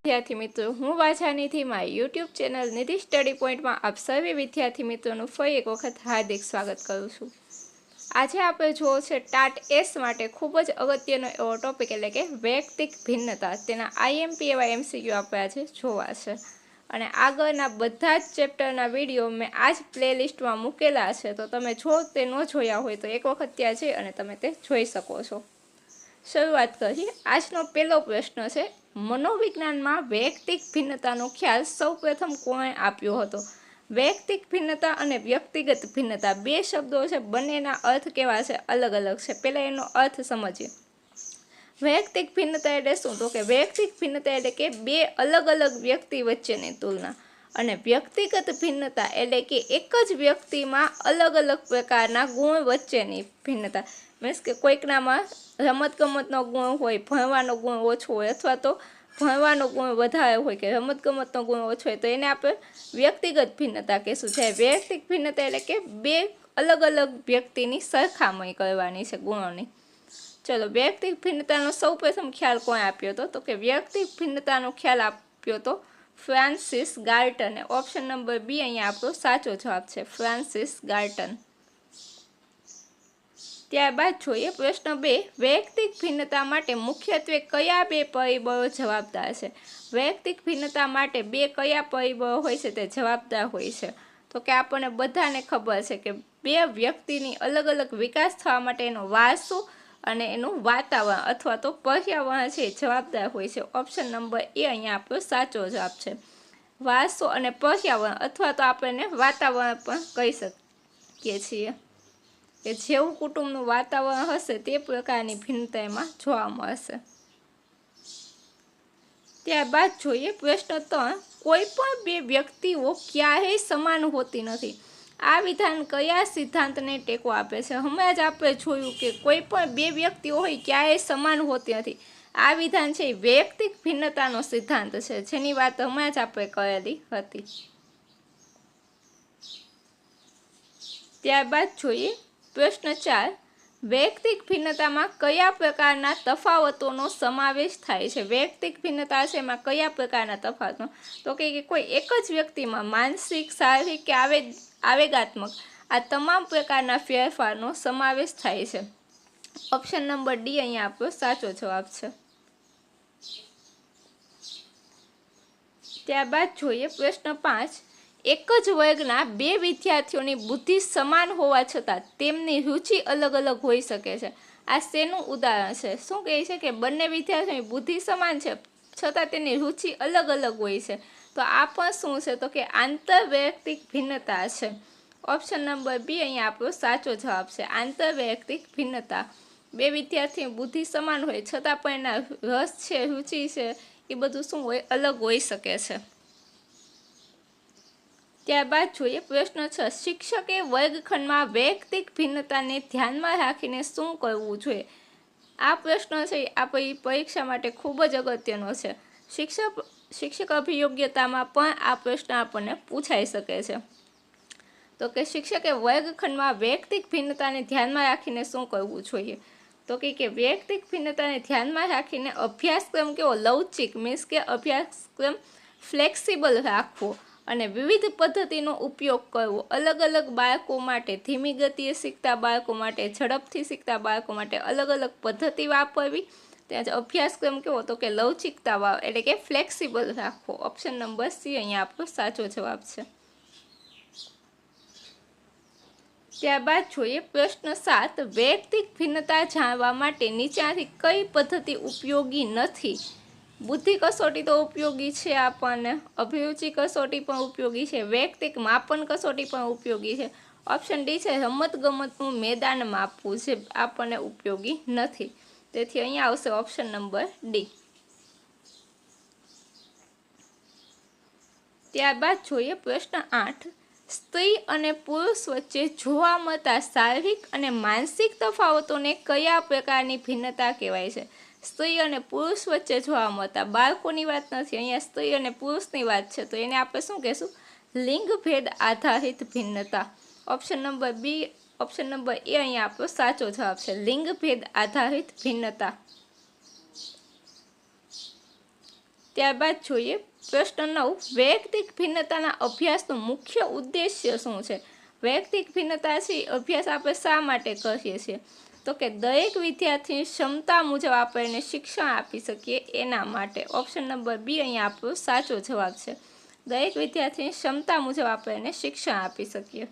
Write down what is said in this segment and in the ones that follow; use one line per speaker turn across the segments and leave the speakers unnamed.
विद्यार्थी मित्रों हूँ वाछा निधि मारी यूट्यूब चेनल निधि स्टडी पॉइंट में आप सर्वे विद्यार्थी मित्रों फरी एक वखत हार्दिक स्वागत करूँ छूँ। आज आप जो छे टाट एस माटे खूब ज अगत्यनो एवो टॉपिक एटले के वैयक्तिक भिन्नता तेना आईएमपी एवा एमसीक्यू आपणे आजे जोवा छे अने आगळना बधा ज चेप्टरना विडियो मैं आज प्लेलिस्ट में मूकेला छे तो तमे जो ते न जोया होय तो एक वखत त्यां जई अने तमे ते जोई शको छो। शुरुआत करीए। आजनो पहलो प्रश्न है मनोविज्ञान में वैयक्तिक भिन्नतानो ख्याल सौ प्रथम कोणे आप्यो हतो। वैयक्तिक भिन्नता अने व्यक्तिगत भिन्नता बे शब्दों है, बनेना अर्थ केवा छे अलग अलग है। पहला एनो अर्थ समझिए। वैयक्तिक भिन्नता एटले शुं तो के वैयक्तिक भिन्नता एटले के बे अलग अलग व्यक्ति वच्चेनी तुलना अने व्यक्तिगत भिन्नता एटले के एक ज व्यक्ति में अलग अलग प्रकारना गुण वच्चेनी भिन्नता। मीन्स के कोईकनामां रमतगमतनो गुण होय, भणવાનો गुण ओछो होय अथवा तो भणવાનો गुण वधारे होय के रमतगमतनो गुण ओछो होय तो एने आपणे व्यक्तिगत भिन्नता कहीशुं। छे वैयक्तिक भिन्नता एटले के बे अलग अलग व्यक्तिनी सरखामणी करवानी छे गुणोनी। चलो वैयक्तिक भिन्नतानो सौप्रथम ख्याल कोणे आप्यो हतो तो के व्यक्तिक भिन्नतानो ख्याल आप्यो तो फ्रांसिस गाल्टने। ऑप्शन नंबर बी अहींया आपणो साचो जवाब छे, फ्रांसिस गाल्टन। त्यारबाद जोईए प्रश्न 2 वैयक्तिक भिन्नता माटे मुख्यत्वे कया बे परिबळो जवाबदार छे। वैयक्तिक भिन्नता माटे बे कया परिबळो होय छे ते जवाबदार होय छे तो के आपणे बधाने खबर छे के बे व्यक्तिनी अलग अलग विकास थवा माटे एनो वारसो अने एनुं वातावरण अथवा तो पर्यावरण छे जवाबदार होय छे। ऑप्शन नंबर ए अहींया आपणो साचो जवाब छे। वारसो अने पर्यावरण अथवा तो आपणे वातावरण पण कही शकीए छीए के जेवुं कुटुंबनुं वातावरण हशे ते प्रकारनी भिन्नता एमां जोवा मळशे। त्यारबाद जोईए प्रश्न 3 कोईपण बे व्यक्तिओ क्यारेय समान होती नथी। आ विधान कया सिद्धांतने टेको आपे छे। हमणां ज आपणे जोयुं के कोईपण बे व्यक्तिओ होय क्यारेय समान होती नथी। आ विधान छे वैयक्तिक भिन्नतानो सिद्धांत छे जेनी वात हमणां ज आपणे करेली हती। त्यारबाद जोईए प्रश्न 4 वैयक्तिक भिन्नता में कया प्रकारना तफावतोनो समावेश थाय छे। वैयक्तिक भिन्नता छे एमां कया प्रकारना तफावतो तो के कोई एक ज व्यक्ति में मानसिक, शारीरिक के आवेगात्मक आ तमाम प्रकारना फेरफारनो समावेश थाय छे। ऑप्शन नंबर डी अहींया आपणो साचो जवाब छे। त्यारबाद जोईए प्रश्न 5 एक ज वर्गना बे विद्यार्थीओनी बुद्धि समान होवा छतां तेमनी रुचि अलग अलग होई शके छे। आ शेनुं उदाहरण छे। शुं कहे छे के बंने विद्यार्थीओनी बुद्धि समान छे छतां तेनी रुचि अलग अलग होय छे तो आ पण शुं छे तो के आंतरवैयक्तिक भिन्नता छे। ऑप्शन नंबर बी अहींया आपणो साचो जवाब छे। आंतरवैयक्तिक भिन्नता बे विद्यार्थी बुद्धि समान होय छतां पण एना रस छे, रुचि छे ए बधुं शुं होय अलग होई शके छे। त्यारबाद जोईए प्रश्न 6 शिक्षके वर्गखंड में वैयक्तिक भिन्नता ने ध्यान में राखीने शुं करवुं जोईए। आ प्रश्न छे आपणी परीक्षा माटे खूब ज अगत्यनो छे। शिक्षक अभियोग्यता में पण आ प्रश्न आपणे पूछाई शके छे तो के शिक्षके वर्गखंड में वैयक्तिक भिन्नता ने ध्यान में राखीने शुं करवुं जोईए तो के वैयक्तिक भिन्नता ने ध्यान में राखीने अभ्यासक्रम केवो लवचिक मीन्स के अभ्यासक्रम फ्लेक्सिबल राखवो अने विविध पद्धतिनो उपयोग करवो। अलग अलग बाळको माटे धीमी गतिए शीखता बाळको माटे झड़पथी शीखता बाळको माटे अलग अलग पद्धति वापरवी। त्याज अभ्यासक्रम केवो तो के लवचिकता वाळो एटले के फ्लेक्सिबल राखवो। ऑप्शन नंबर सी अहींया आपणो साचो जवाब छे। त्यारबाद जोईए प्रश्न 7 वैयक्तिक भिन्नता जाणवा माटे नीचाथी कई पद्धति उपयोगी नथी। बुद्धि कसोटी तो उपयोगी है, आपने अभिरुचि कसोटी पण उपयोगी है, वैयक्तिक मापन कसोटी पण उपयोगी है। ऑप्शन डी है रमत गमतनुं मैदान मापवुं जे आपने उपयोगी नथी। तेथी अहींया आवशे ऑप्शन नंबर डी। त्यारबाद जोईए प्रश्न 8 स्त्री अने पुरुष वच्चे जोवा मळता शारीरिक अने मानसिक तफावतोने कया प्रकारनी भिन्नता कहेवाय छे। स्त्री अने पुरुष वच्चे जोवा मळता बाळकोनी वात नथी, अहींया स्त्री अने पुरुषनी वात छे तो एने आपणे शुं कहेशुं लिंग भेद आधारित भिन्नता। Option number B option number A अहींया आपणो साचो जवाब छे। लिंग भेद आधारित भिन्नता। ત્યારબાદ જોઈએ પ્રશ્ન 9, વૈયક્તિક ભિન્નતાના અભ્યાસનો મુખ્ય ઉદ્દેશ્ય શું છે? વૈયક્તિક ભિન્નતા છે અભ્યાસ આપણે શા માટે કરીએ છીએ? તો કે દરેક વિદ્યાર્થીની ક્ષમતા મુજબ આપણે એને શિક્ષણ આપી શકીએ એના માટે. ઓપ્શન નંબર બી અહીંયા આપણો સાચો જવાબ છે. દરેક વિદ્યાર્થીની ક્ષમતા મુજબ આપણે એને શિક્ષણ આપી શકીએ.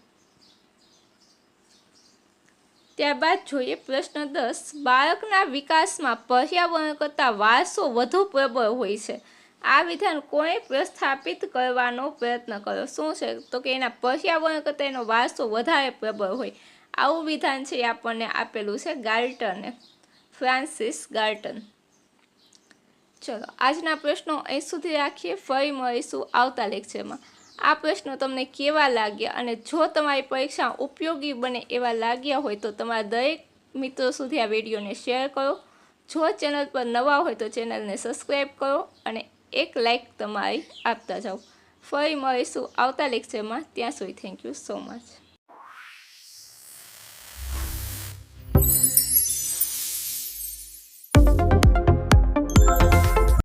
ત્યારબાદ જોઈએ પ્રશ્ન 10, બાળકના વિકાસમાં પર્યાવરણ કરતાં વારસો વધુ પ્રબળ હોય છે. આ વિધાન કોણે પ્રસ્થાપિત કરવાનો પ્રયત્ન કર્યો? શું છે? તો કે એના પર્યાવરણ કરતાં એનો વારસો વધારે પ્રબળ હોય. આવું વિધાન છે એ આપણને આપેલું છે ગાલ્ટને, ફ્રાન્સિસ ગાલ્ટન. ચલો આજના પ્રશ્નો અહીં સુધી રાખીએ. ફરી મળીશું આવતા લેક્ચરમાં. આ પ્રશ્નો તમને કેવા લાગ્યા અને જો તમારી પરીક્ષા ઉપયોગી બને એવા લાગ્યા હોય તો તમારા દરેક મિત્રો સુધી આ વિડીયોને શેર કરો. જો ચેનલ પર નવા હોય તો ચેનલને સબસ્ક્રાઈબ કરો અને એક લાઈક તમારી આપતા જાઓ. ફરી મળીશું આવતા લેક્ચરમાં. ત્યાં સુધી થેન્ક યુ સો મચ.